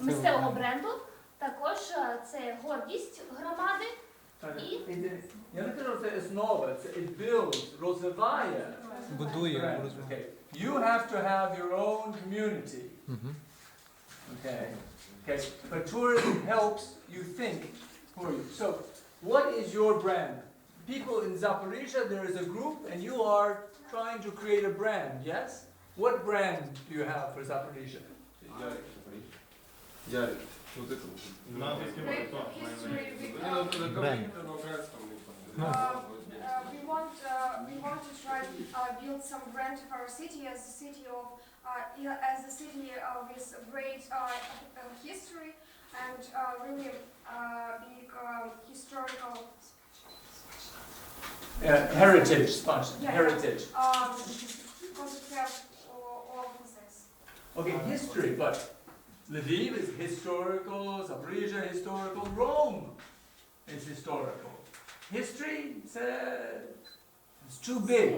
місцевого бренду. Також це гордість громади. Я не кажу, це основа, це it builds, розвиває. Будує. Okay. You have to have your own community. Okay. Okay. But tourism helps you think for you. So, what is your brand? People in Zaporizhzhia, there is a group, and you are trying to create a brand. Yes. What brand do you have for Zaporizhzhia? We want to try to build some brand of our city as a city with great history and really big historical Heritage, heritage. Because we have all of this. Okay, history, but Lviv is historical, Zaporizhzhia historical, Rome is historical. History, it's too big,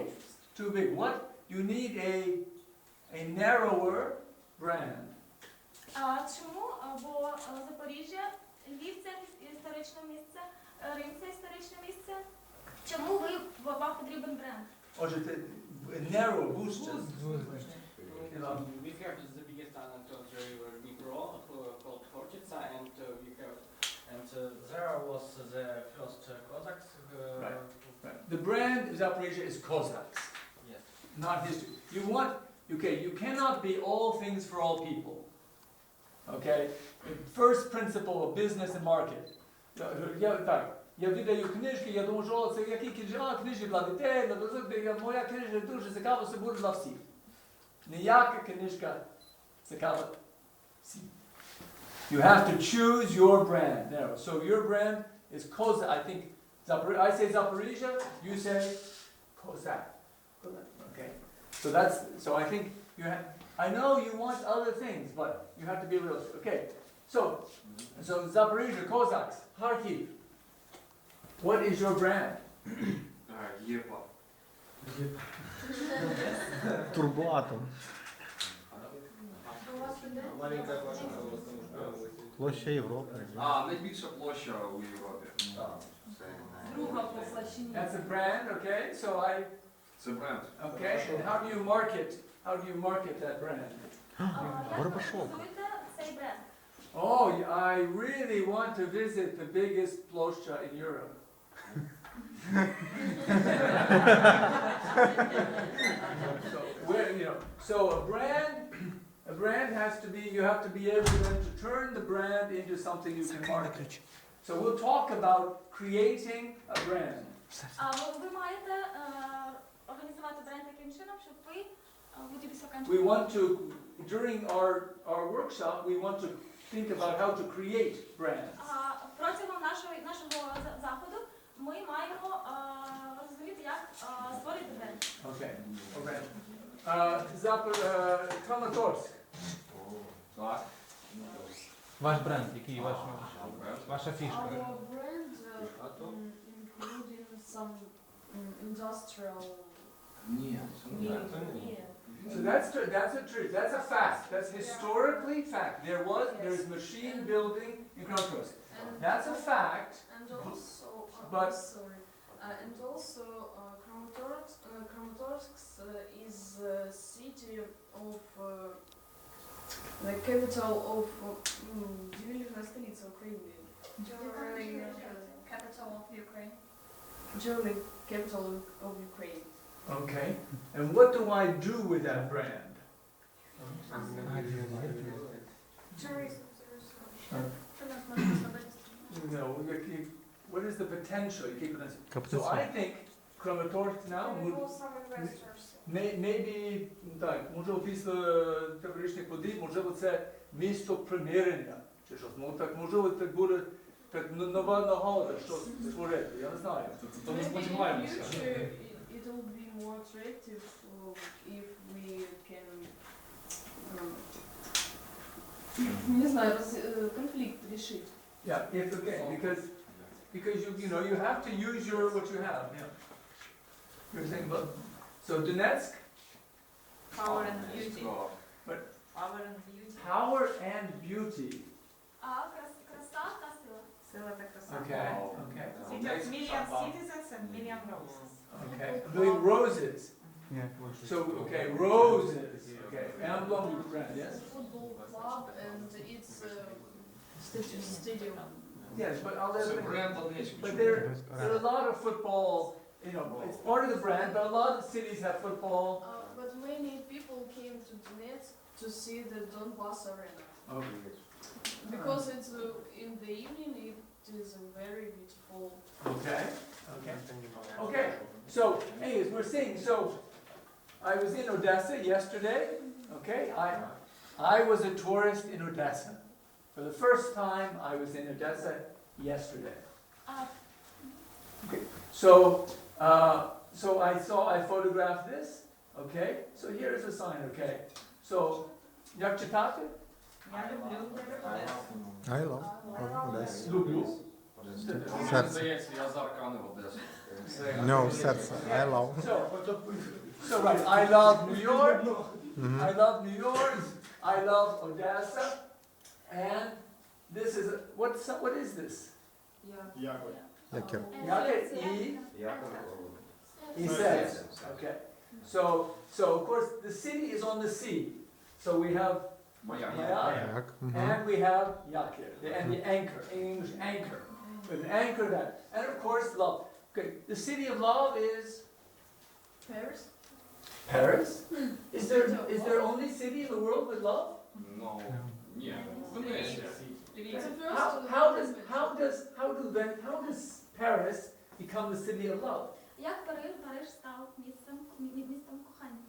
too big. What? You need a narrower brand. Чому? Бо Запоріжжя, Львів – це історичне місце, Рим – це історичне місце. Чому вам потрібен бренд? Отже, narrow, вужче. We have the biggest island of Dnipro called Khortytsa, and there was the first Cossacks. Right. The brand of Zaporizhzhia is Cossacks, Yes. not history. You cannot be all things for all people. Okay? The first principle of business and market. Я видаю книжки, я думаю, що це які книжки для дітей, моя книжка дуже цікава, це буде для всіх. Ніяка книжка цікава всім. You have to choose your brand. Now, so your brand is Kozak. I think I say Zaporizhzhia, you say Kozak. Okay. So I think you have. I know you want other things, but you have to be realistic. Okay. So Zaporizhzhia, Cossacks, Kharkiv. What is your brand? Єва. Турбоатом. Площа Європи. Найбільша площа у Європі. Друга по площині. That's a brand, okay? Це бренд. Okay, and how do you market that brand? Як ви реалізуєте цей бренд? Oh, I really want to visit the biggest plosha in Europe. So a brand has to be, you have to be able then to turn the brand into something you can market. So we'll talk about creating a brand. Ви маєте організувати бренд таким чином, щоб ви We want to, during our workshop, we want to think about how to create brands. Протягом нашого заходу ми маємо розуміти, як створити бренд. Okay. Kramatorsk. Так. Ваш бренд, який ваша фішка? Our brand including some industrial So that's a truth. That's a fact. That's historically fact. There is machine building in Kramatorsk. That's a fact. and also But- Kramatorsk is a city of the capital of ювелірна столиця України. Capital of Ukraine. Jewelry capital of Ukraine. Okay. And what do I do with that brand? Tourism. What is the potential? So I think Kramatorsk now would Some investors. maybe так, можливо, після теперішніх подій, можливо, це місто примирення чи щось. Можливо, так буде так нова нагода, що створити. Я не знаю. То ми сподіваємося. It will be more attractive if we can не знаю, конфликт решить. Yeah, it's okay because you have to use what you have. Yeah. You're saying about so Donetsk. Power and beauty. But Power and beauty. power and beauty. А краса та сила. Сила та краса. Okay, okay, City of million citizens and million roses. okay. Doing roses. Ні, So, okay, roses. Okay, emblem brand, yes? Football club and it's stadium. Yes, but I'll Це let бренд однички. But there are a lot of football, you know, it's part of the brand, but a lot of cities have football. But many people came to Donetsk to see the Donbass arena. Okay. Because it's in the evening it is a very beautiful. Okay, okay. Okay, so, anyways, we're seeing, so, I was in Odessa yesterday, okay? I was a tourist in Odessa. For the first time, I was in Odessa yesterday. А, Okay, so I photographed this, okay? So here's a sign, okay? So, як читати? Я люблю Одесу. I love Одесу. Люблю. Мені Серце. здається, я зарканив Одесу. No, серце. I love. So right, I love New York, Mhm. I love New York, I love Odessa, and this is, what is this? Я. Яке? Яке He says, okay. So of course, the city is on the sea. So we have Моя. Maya, Як? and we have Yakir, and the anchor, in English, anchor. With an anchor that, and of course, love. Okay, the city of love is Paris. Paris. Is there only city in the world with love? Ну, ні. Венеція. It's the first How does Paris become the city of love? як Париж став містом кохання?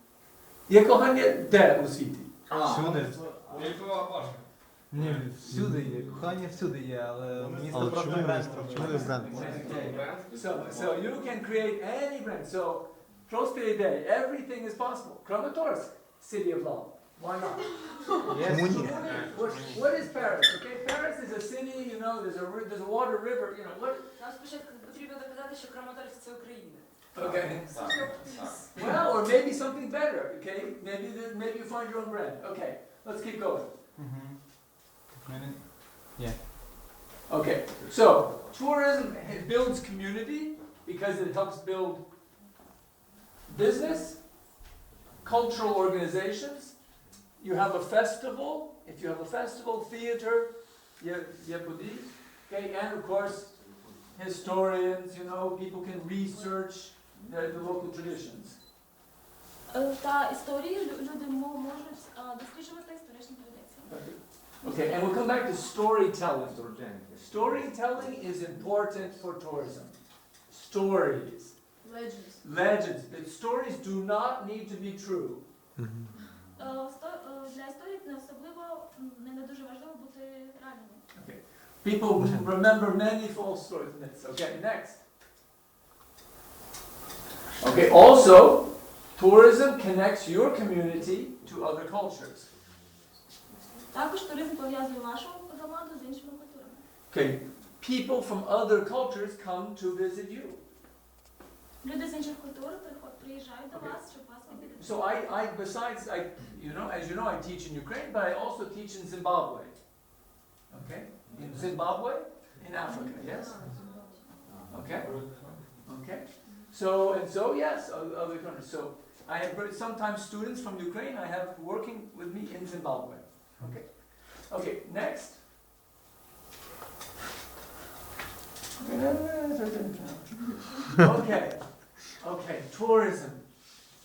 Є кохання де у світі? Всюди. Вільхова башня. Ні, всюди є. Кохання всюди є, але місто Але просто чому бренд. чому не бренд? So you can create any brand. So Prosperity Day, everything is possible. Kramatorsk, city of love. Why not? Чому ні? What is Paris? Okay, Paris is a city. You know, there's a water river. You know what? Нам спочатку потрібно доказати, що Краматорськ – це Україна. Okay. Well, or maybe something better. Okay, maybe you find your own brand. Okay, let's keep going. Okay, so tourism builds community because it helps build business, cultural organizations. You have a festival. If you have a festival, theater, okay, and of course, historians. You know, people can research the local traditions. Та історії люди можуть досліджувати історичні традиції. Okay, and we'll come back to storytelling. Storytelling is important for tourism. Stories. legends. Legends. The stories do not need to be true. Мгм. Для історії не особливо не дуже важливо бути реальними. Okay. People remember many false stories. Okay, next. Okay, also, tourism connects your community to other cultures. Також туризм пов'язує вашу громаду з іншими культурами. Okay, people from other cultures come to visit you. Люди з інших культур приїжджають до вас, щоб вас відвідати. So as you know, I teach in Ukraine, but I also teach in Zimbabwe. Okay, in Zimbabwe, in Africa, yes. Okay, okay. So yes, other countries. So I have sometimes students from Ukraine I have working with me in Zimbabwe. Okay, okay. Next. Okay. Tourism.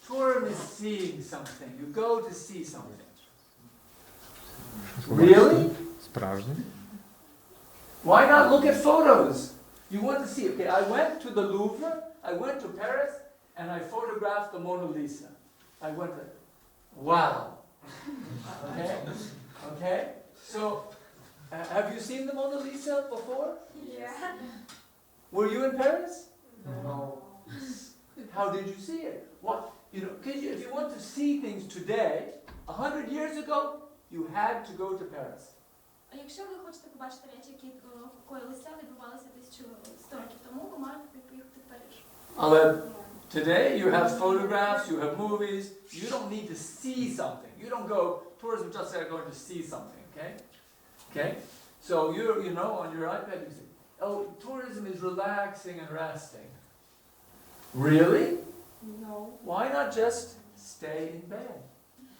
Tourism is seeing something. You go to see something. Really? Справжнє. Why not look at photos? You want to see. Okay, I went to the Louvre. I went to Paris, and I photographed the Mona Lisa. I went there. Wow. Okay. Okay. So, have you seen the Mona Lisa before? Yeah. Were you in Paris? No. How did you see it? What? You know, if you want to see things today, 100 years ago, you had to go to Paris. А якщо ви хочете побачити речі, які коїлися, відбувалися 1100 років тому, ви маєте поїхати в Париж. Але Today you have photographs, you have movies. You don't need to see something. You don't go tourism just like going to see something. Okay, okay. So you know on your iPad you say, oh, tourism is relaxing and resting. Really? No. Why not just stay in bed?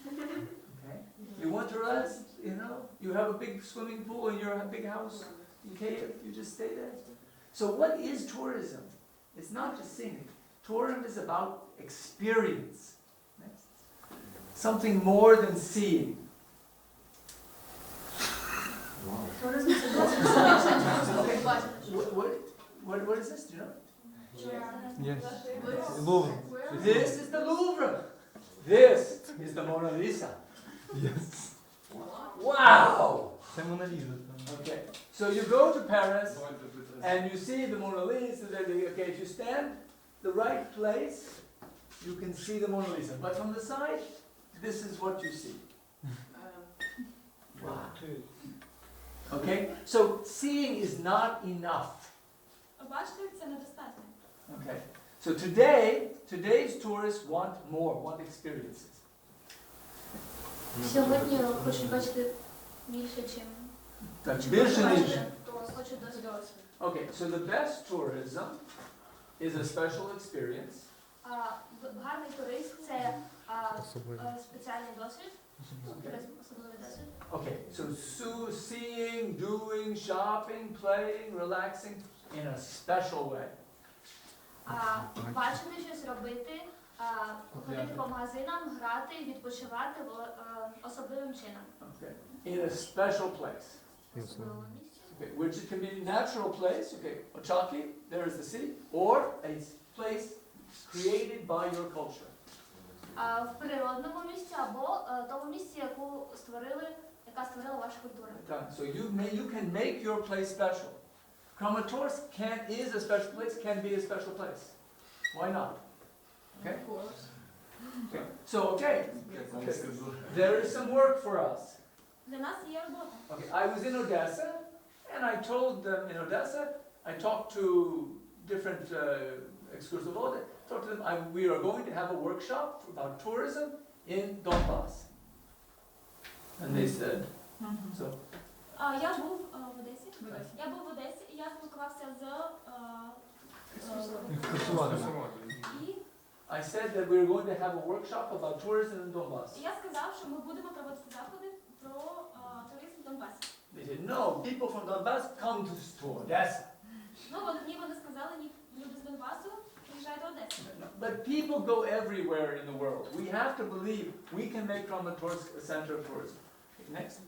Okay. You want to rest? You know, you have a big swimming pool in your big house. Okay, you just stay there. So what is tourism? It's not just seeing. Tourism is about experience. Next. Something more than seeing. Туризм це досвід Okay. What is this? Do you know? Yes. Louvre. This is the Louvre. This is the Mona Lisa. Yes. Wow! Це Мона Ліза. Okay. So you go to Paris and you see the Mona Lisa. Okay, if you stand the right place, you can see the Mona Lisa. But from the side, this is what you see. Wow. Okay? So seeing is not enough. Бачити це недостатньо. Okay. So today's tourists want more, want experiences. Сьогодні хочуть бачити більше, чим Так, більше ніж. хочуть досвід. Okay, so the best tourism is a special experience. Гарний турист – це спеціальний досвід, особливий досвід. Okay, so seeing, doing, shopping, playing, relaxing in a special way. Бачити щось робити, ходити по магазинам, грати, відпочивати особливим чином. Okay, in a special place. Okay, which it can be a natural place. Okay, Ochaki, there is the sea, or a place created by your culture. В природному місці або тому місці, яка створила ваша культура. So you can make your place special. Kramatorsk is a special place, can be a special place. Why not? Okay? Of course. Okay. So, okay. There is some work for us. Для нас є робота. Okay. I was in Odessa, and I told them in Odessa, I talked to different excursivodes, talked to them, we are going to have a workshop about tourism in Donbass. And they said, so. Я був в Одесі. Я був в Одесі, і я спілкувався з і I said that we are going to have a workshop about tourism in Donbass. я сказав, що ми будемо проводити заходи про туризм в Донбасі. They said, no, people from Donbass come to Odessa. Ну, вони сказали, ні, люди з Донбасу приїжджають до Одеси. But people go everywhere in the world. We have to believe we can make Kramatorsk a center of tourism. Okay, next.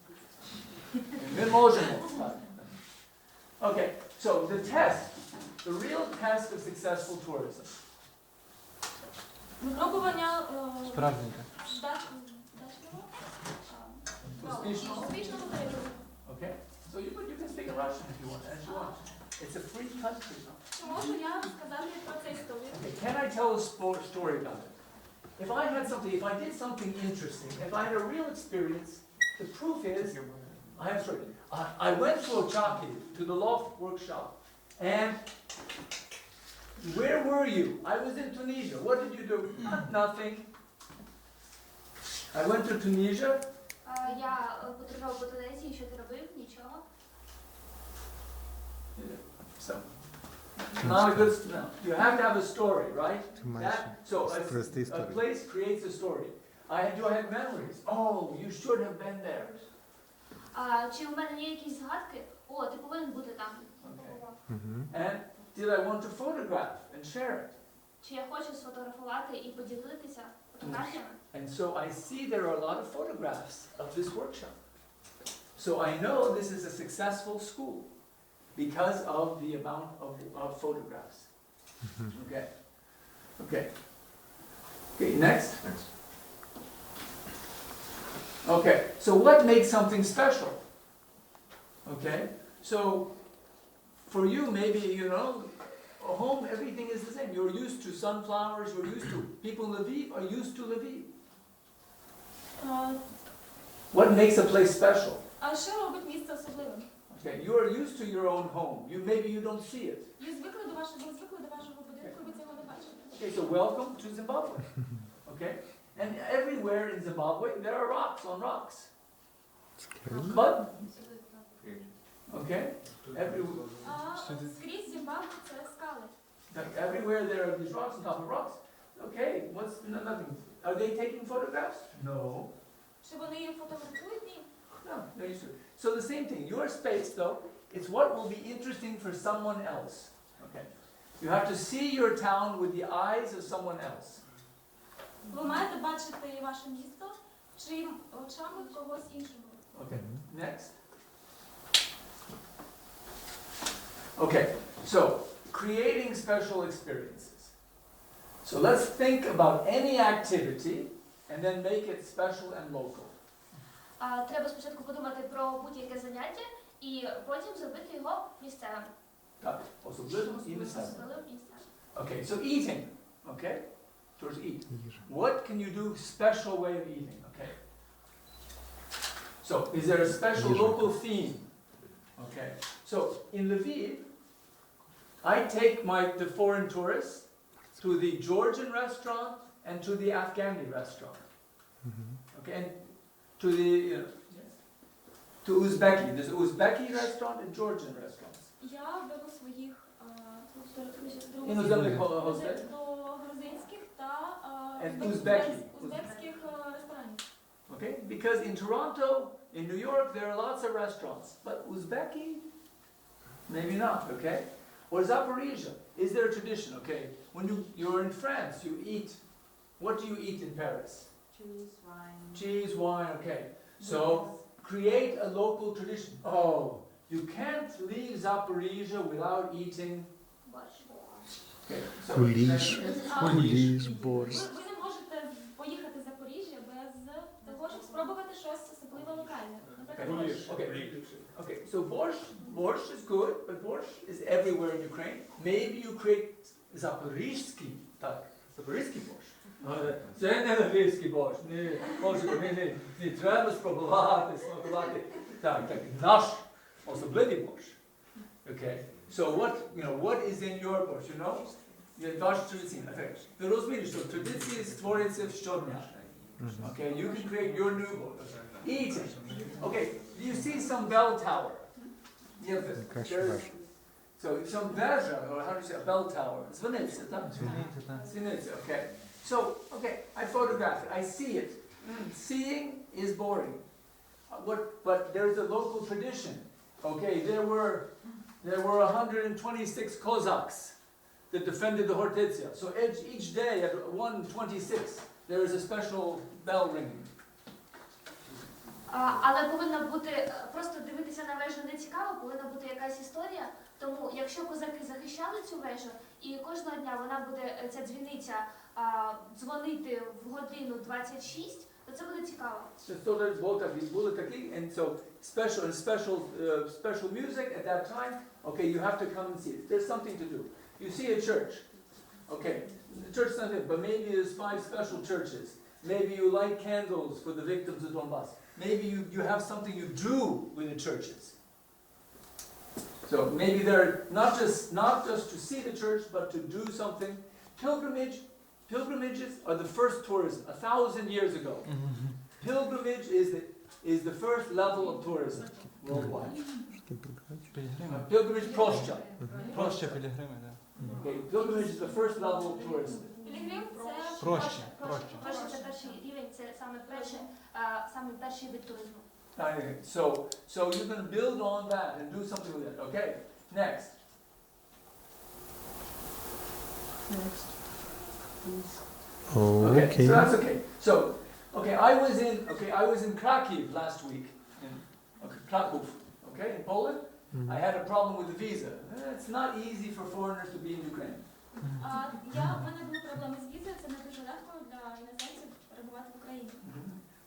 Okay, so the test, the real test of successful tourism. Випробування Справжній. Успішного туризму. Okay, so you can speak in Russian if you want, as you want. It's a free country. Чи можу я сказати про це історію? Okay, can I tell a story about it? If I did something interesting, if I had a real experience, the proof is, I went to Ochaki, to the loft workshop, and where were you? I was in Tunisia. What did you do? Nothing. I went to Tunisia. Я подорожував по Тунісі, що ти робив? Нічого. So, not a good. No, you have to have a story, right? So a place creates a story. Do I have memories? Oh, you should have been there. Чи у мене є якісь згадки? О, ти повинен бути там. Okay. And did I want to photograph and share it? Чи я хочу сфотографувати і поділитися фотографіями? And so I see there are a lot of photographs of this workshop. So I know this is a successful school because of the amount of photographs. Okay. Okay. Okay, next. Okay, so what makes something special? Okay, so for you, maybe, a home, everything is the same. You're used to sunflowers, people in Lviv are used to Lviv. What makes a place special? А що робить місце особливим? Okay, you are used to your own home. Maybe you don't see it. Ви звикли до вашого будинку, ви цього не бачите. Okay, so welcome to Zimbabwe. Okay? And everywhere in Zimbabwe, there are rocks on rocks. But, okay? Скрізь Зімбабве це скали. Everywhere there are these rocks on top of rocks. Okay, what's nothing? Are they taking photographs? No. Чи вони їм фотографують? Ні. No, no, you should. So the same thing. Your space, though, it's what will be interesting for someone else. Okay. You have to see your town with the eyes of someone else. Ви маєте бачити ваше місто чиїм очами когось іншого. Okay. Next. Okay. So creating special experiences. So let's think about any activity and then make it special and local. Треба спочатку подумати про будь-яке заняття і потім зробити його місцевим. Так, особливим і місцевим. Особливим і місцевим. Okay, so eating. Okay? Towards eat. What can you do special way of eating? Okay. So, is there a special local theme? Okay. So, in Lviv, I take the foreign tourists to the Georgian restaurant and to the Afghani restaurant. Okay, and to the to Uzbeki. There's Uzbeki restaurant and Georgian restaurants. Я беру своїх Іноземних друзів гостей. до грузинських та узбекських ресторанів. Okay, because in Toronto, in New York, there are lots of restaurants, but Uzbeki, maybe not. Okay, or Zaporizhia. Is there a tradition? Okay, when you're in France, you eat. What do you eat in Paris? Cheese, wine. Cheese, wine. Okay, so create a local tradition. Oh, you can't leave Zaporizhia without eating. Okay, so Куліш, борщ. Ви не можете поїхати в Запоріжжя без того, щоб спробувати щось особливе локальне. Наприклад, Okay, so borscht is good, but borscht is everywhere in Ukraine. Maybe you create Zaporizhsky, Zaporizhsky borscht. Це не львівський борщ, ні, треба спробувати, смакувати. Так, наш особливий борщ. Okay, so what is in your borscht, you know? Ваші традиції. Ви розумієте, що традиції створюються щодня. Okay, you can create your new borscht. Eating. Okay, do you see some bell tower? So some veja, or how do you say, a bell tower. Zvanica, Zvanica, okay. So, okay, I photograph it, I see it. Seeing is boring. But there's a local tradition. Okay, there were 126 Cossacks that defended the Hortitsia. So each day at 1:26, there is a special bell ringing. Але повинна бути, просто дивитися на вежу не цікаво, повинна бути якась історія. Тому якщо козаки захищали цю вежу, і кожного дня вона буде, ця дзвіниця, дзвонити в годину 26, то це буде цікаво. Були такі, and so special music at that time. Okay, you have to come and see it. There's something to do. You see a church. Okay, the church is not it, but maybe there's 5 special churches. Maybe you light candles for the victims of Donbass. Maybe you have something you do with the churches. So maybe they're not just to see the church, but to do something. Pilgrimages are the first tourism 1,000 years ago. Pilgrimage is the first level of tourism worldwide. Pilgrimage проща. Проща пілігрими, так. Okay, pilgrimage is the first level of tourism. Пілігрим це Проще. Це перший рівень, це саме перший вид туризму. So you can build on that and do something with it. Okay, next. Okay, so that's okay. So, I was in Kraków last week, in Kraków, okay, in Poland. I had a problem with the visa. It's not easy for foreigners to be in Ukraine. В мене були проблеми з візою, це не дуже легко для іноземців перебувати в Україні.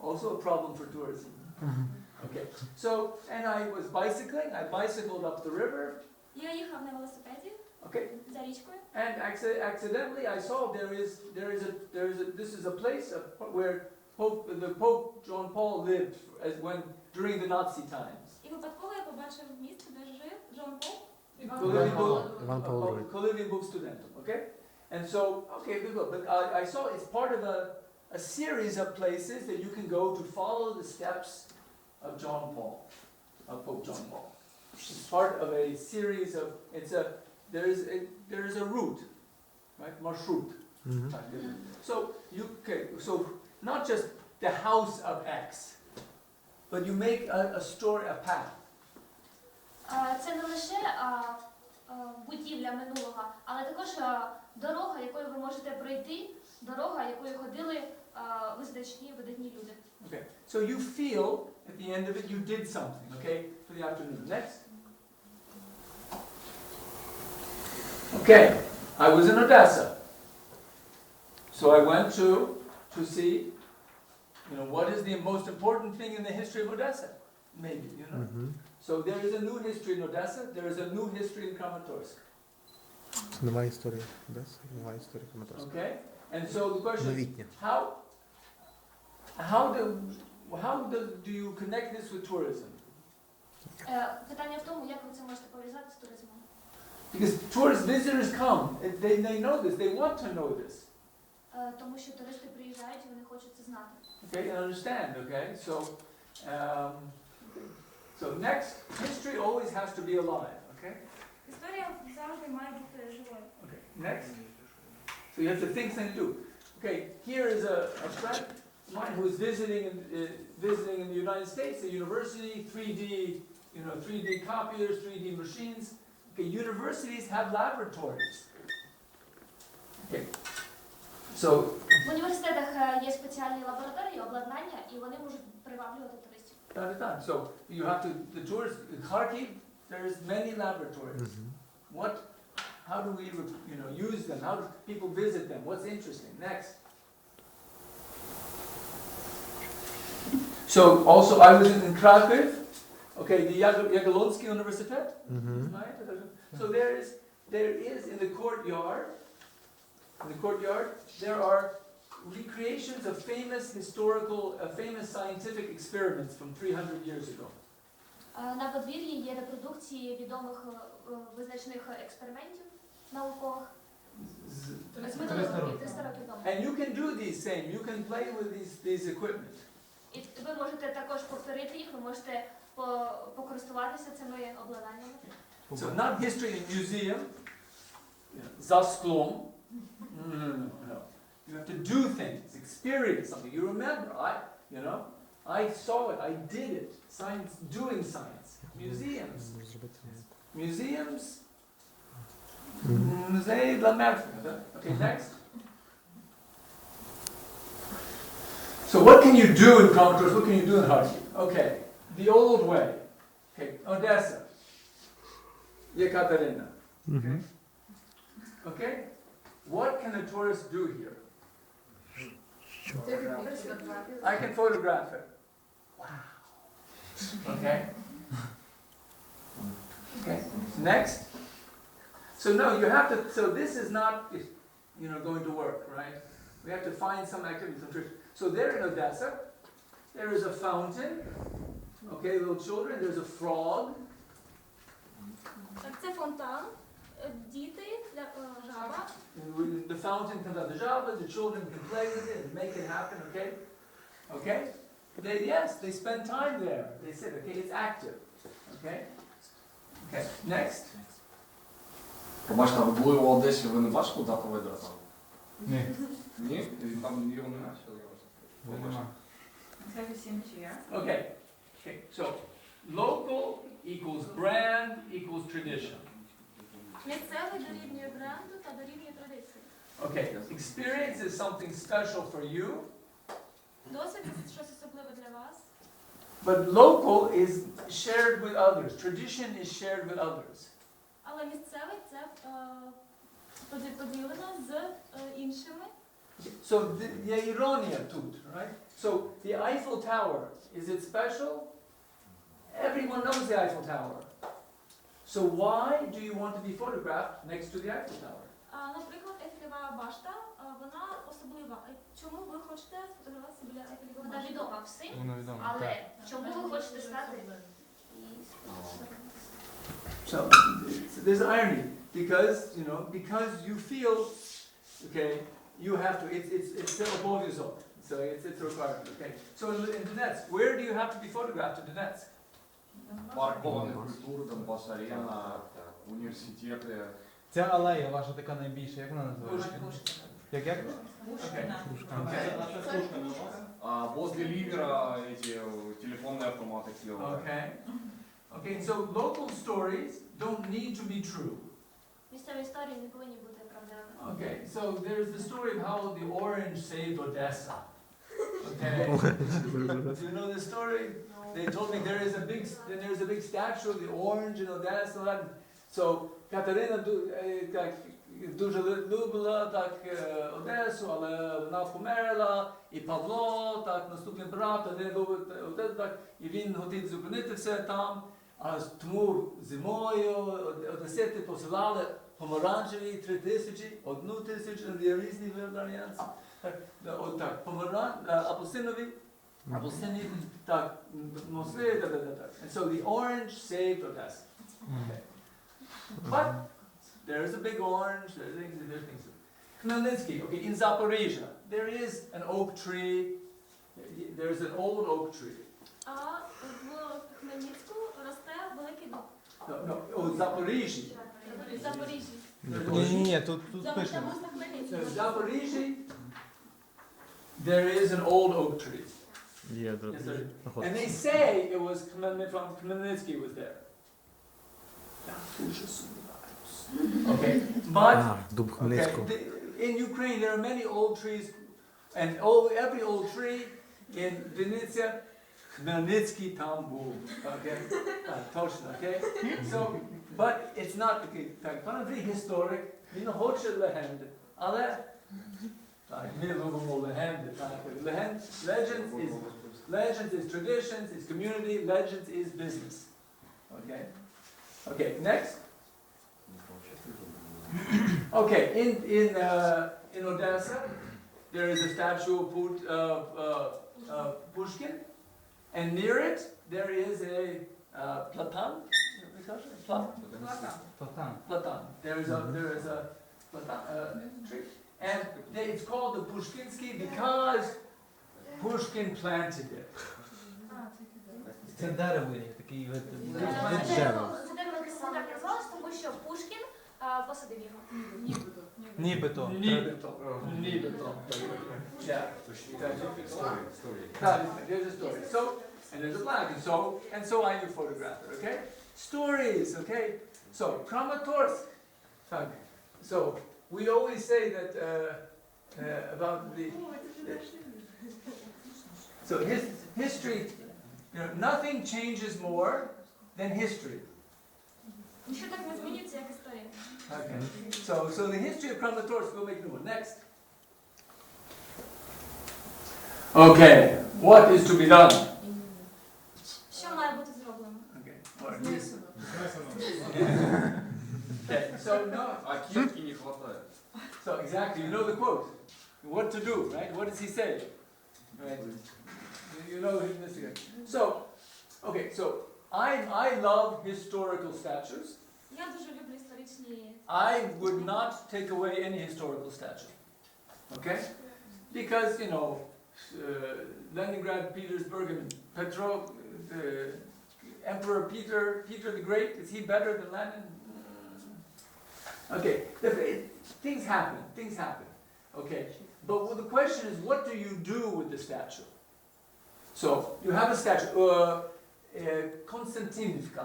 Also a problem for tourism. Okay, so, and I was bicycling, I bicycled up the river. Я їхав на велосипеді за річкою. And accidentally I saw this is a place where the Pope John Paul lived during the Nazi times. І випадково я побачив місце, де жив Джон Пол. Коли він був студентом, okay? And so, okay, good, but I saw it's part of a series of places that you can go to follow the steps of John Paul, of Pope John Paul. It's part of a series of, there is a route, right, marshrout. So so not just the house of X, but you make a story, a path. Це не лише будівля минулого, але також дорога, якою ви можете пройти, дорога, якою ходили видатні люди. Okay, so you feel at the end of it you did something, okay, for the afternoon. Next. Okay, I was in Odessa. So I went to see, what is the most important thing in the history of Odessa? Maybe, So there is a new history in Odessa, there is a new history in Kramatorsk. Немає історії Одеси, немає історії Краматорська. Okay? And so the question is, Новітня. how do you connect this with tourism? Питання в тому, як ви це можете пов'язати з туризмом. Because tourist visitors come, they know this, they want to know this. Тому що туристи приїжджають і вони хочуть це знати. Okay, and understand, okay? So next, history always has to be alive, okay? Історія завжди має бути живою. Okay, next. So you have to think things through. Okay, here is a friend of mine who is visiting in the United States, a university, 3D copiers, 3D machines. Okay, universities have laboratories. Okay, so В університетах є спеціальні лабораторії, обладнання, і вони можуть приваблювати туристів. So you have to, the tourists, in Kharkiv, there's many laboratories. How do we, use them? How do people visit them? What's interesting? Next. So also I was in Krakow, okay, the Jagiellonsky Universitet. Right? So there is in the courtyard, there are recreations of famous scientific experiments from 300 years ago. На подвір'ї є репродукції відомих визначних експериментів наукових. З методології 300 років тому. And you can do these same, you can play with these equipment. І ви можете також повторити їх, ви можете покористуватися цими обладнаннями. So not history in museum, za sklom. No. You have to do things, experience something. You remember, I saw it, I did it. Science, doing science. Museums. Musée de la Merveille. Okay, next. So what can you do in Kramatorsk? What can you do in Kharkiv? Okay, the old way. Okay, Odessa. Yekaterina. Okay. Okay? What can a tourist do here? I can photograph it. Wow. Okay? Okay. Next. So no, you have to, so this is not, going to work, right? We have to find some activity, some trick. So there in Odessa, there is a fountain. Okay, little children, there's a frog. Це фонтан, діти, жаба. The fountain comes out the java, the children can play with it and make it happen, okay? Okay? They spend time there. They said, okay, it's active. Okay? Okay, next. Побачите, ви були в Одесі, ви не бачили дату видра там? Ні. Ні? І там його немає? Нема. Okay, so local equals brand equals tradition. Місцевий дорівнює бренду та дорівнює традиції. Okay, experience is something special for you, Досвід – це щось особливе для вас. but local is shared with others. Tradition is shared with others. Але місцевий – це поділено з іншими. So the ironia тут, right? So the Eiffel Tower, is it special? Everyone knows the Eiffel Tower. So why do you want to be photographed next to the Eiffel Tower? Наприклад, Ейфелева башта, вона особлива. Чому ви хочете сфотографуватися біля Ейфелевої Вона башти? відома всім, Воно відомо. але чому ви хочете стати? So there's irony because you feel okay, you have to, it's обов'язок. So it's a requirement, okay? So in Donetsk, where do you have to be photographed in Donetsk? Парк Колони культури, Донбас Арена, університети. Ця алея ваша така найбільша, як вона називається? Як? Возле Ливера эти телефонные автоматы клевые. Okay. Okay, so local stories don't need to be true. Місцеві історії не повинні бути правдивими. Okay, so there's the story of how the orange saved Odessa. Okay. Do you know the story? They told me there is a big statue of the orange in Odessa. So Катерина дуже любила так Одесу, але вона померла, і Павло, так, наступний брат, один любить Одесу, так, і він хотів зупинити все там, а тому зимою одесити посилали помаранчеві 3000, 1000, є різні варіанти. Так, апельсинові, так, мосли, так. And so the orange saved Odessa. Okay. But there is a big orange, there's things. Khmelnytsky, okay, in Zaporizhia, there is an oak tree, there's an old oak tree. А в Хмельницьку росте великий дуб. No, Zaporizhia. В Запоріжжі. Ні, тут пишемо. В Zaporizhia, there is an old oak tree. Є, Yes, there is. And they say it was Khmelnytsky was there. Okay, but Дуб okay, Хмельницького. in Ukraine there are many old trees, and every old tree in Vinnytsia, Khmelnytsky там був. Okay, точно, okay. So, but it's not okay. Так, пан Андрій історик, він хоче легенди, але так, ми любимо легенди. Так, legends is traditions, is community, legends is business. Okay. Okay, next. Okay, in Odessa, there is a statue of Pushkin, and near it there is a platan. Platan. There is a platan tree, and it's called the Pushkinsky because Pushkin planted it. Це дерево, такий вид Це дерева. дерево так називалось, тому що Пушкін посадив його. Нібито. Yeah. There's a story. So, and there's a plaque, and so I photograph it, okay? Stories, okay? So, Kramatorsk. So, we always say that about so history, nothing changes more than history. Нічого так не змінюється, як історія. Okay. So the history of Kramatorsk, we'll make a new one. Next. Okay. What is to be done? Що має бути зроблено? Okay. Okay. So no. А кепки не хватает. So exactly, you know the quote. What to do, right? What does he say? Right. You know this again. So, okay. So I love historical statues. Я дуже люблю історичні. I would not take away any historical statue. Okay? Because, you know, Leningrad, Petersburg, and Petrov, the Emperor Peter the Great, is he better than Lenin? Okay, things happen. Okay, but the question is, what do you do with the statue? So, you have a statue, Konstantinivka.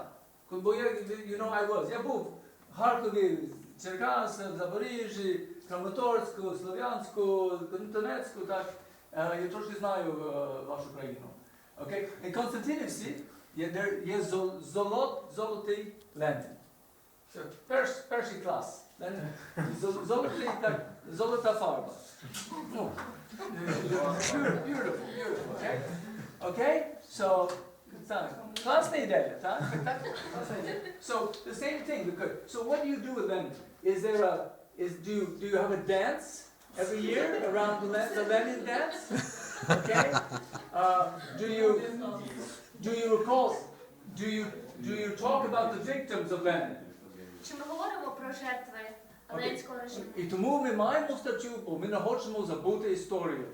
You know, я був в Харкові, Черкасах, Запоріжжі, Краматорську, Слов'янську, Донецьку, так. Я трошки знаю вашу країну. Okay? In Константинівці є золотий Ленін. Перший клас. Золотий, так, золота фарба. Beautiful, okay? Okay? So, класна ідея, так? So, the same thing. So, what do you do with Lenin? Do you have a dance every year around the Lenin dance? Okay? Do you talk about the victims of Lenin? Чи ми говоримо про жертви радянського режиму. І тому ми маємо статтю, бо ми не хочемо забути історію.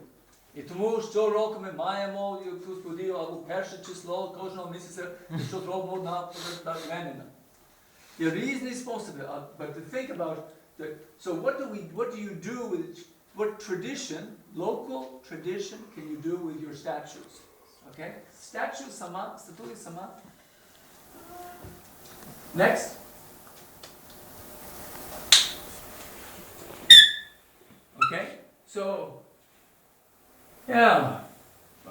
І тому щороку ми маємо якусь подію або перше число кожного місяця, що робимо на Леніна. Є різні способи, but to think about that. So what do you do with, what tradition, local tradition can you do with your statues? Okay? Statue сама, статуя сама. Next. Okay? So, yeah.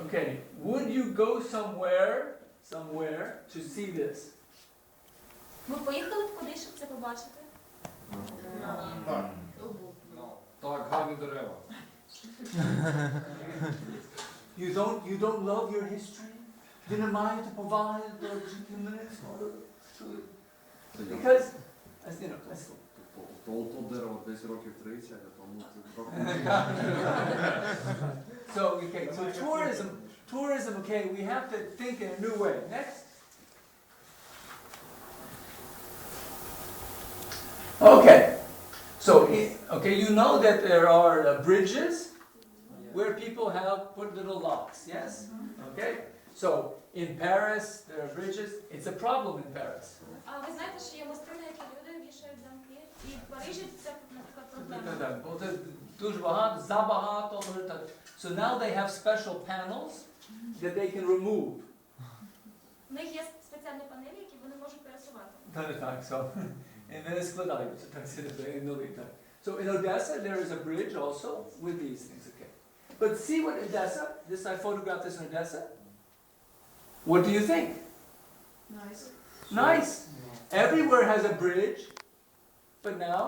Okay. Would you go somewhere to see this? Ви поїхали б куди, щоб це побачити? Так, гарні дерева. You don't love your history? Ви не маєте поваги до Because, as you know, То дерево десь років 30, а тому це трохи. so okay, so tourism, okay, we have to think in a new way. Next. Okay, so okay, you know that there are bridges where people have put little locks, yes? Okay, so in Paris there are bridges. It's a problem in Paris. А ви знаєте, що є мости, на які люди вішають замки? І в Парижі це, наприклад, проблема. Бо це дуже багато, забагато. So now they have special panels that they can remove. В них є спеціальні панелі, які вони можуть пересувати. Так, so, і вони складаються, так сказати, нові, так. So in Odessa there is a bridge also with these things, okay. But see what Odessa, I photographed this in Odessa. What do you think? Nice. Nice. Everywhere has a bridge, but now